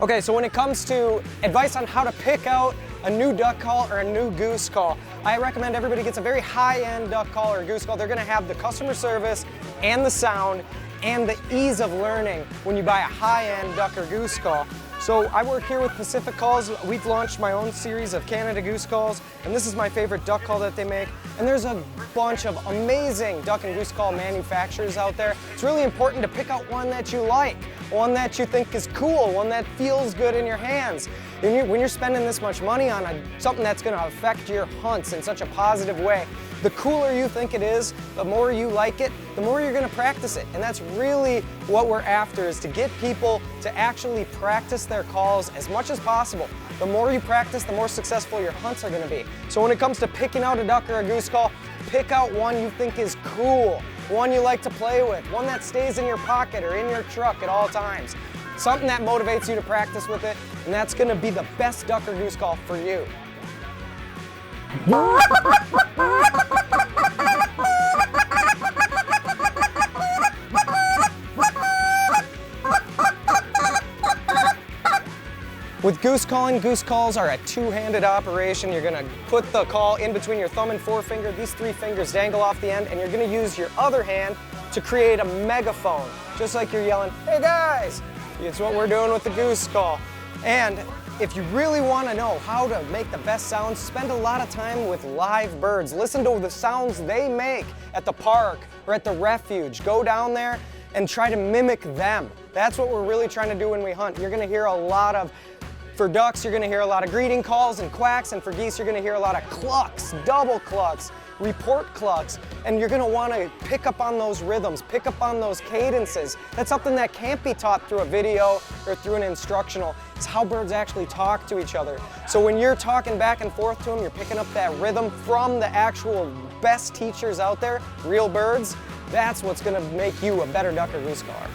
Okay, so when it comes to advice on how to pick out a new duck call or a new goose call, I recommend everybody gets a very high-end duck call or goose call. They're gonna have the customer service and the sound and the ease of learning when you buy a high-end duck or goose call. So I work here with Pacific Calls. We've launched my own series of Canada Goose calls, and this is my favorite duck call that they make. And there's a bunch of amazing duck and goose call manufacturers out there. It's really important to pick out one that you like, one that you think is cool, one that feels good in your hands. When you're spending this much money on something that's going to affect your hunts in such a positive way, the cooler you think it is, the more you like it, the more you're going to practice it. And that's really what we're after, is to get people to actually practice their calls as much as possible. The more you practice, the more successful your hunts are going to be. So when it comes to picking out a duck or a goose call, pick out one you think is cool, one you like to play with, one that stays in your pocket or in your truck at all times. Something that motivates you to practice with it, and that's going to be the best duck or goose call for you. With goose calling, goose calls are a two-handed operation. You're gonna put the call in between your thumb and forefinger. These three fingers dangle off the end, and you're gonna use your other hand to create a megaphone, just like you're yelling, "Hey guys!" It's what we're doing with the goose call. And if you really wanna know how to make the best sounds, spend a lot of time with live birds. Listen to the sounds they make at the park or at the refuge. Go down there and try to mimic them. That's what we're really trying to do when we hunt. You're gonna hear a lot of, for ducks, you're gonna hear a lot of greeting calls and quacks, and for geese, you're gonna hear a lot of clucks, double clucks, report clucks, and you're gonna wanna pick up on those rhythms, pick up on those cadences. That's something that can't be taught through a video or through an instructional. It's how birds actually talk to each other. So when you're talking back and forth to them, you're picking up that rhythm from the actual best teachers out there, real birds. That's what's gonna make you a better duck or goose caller.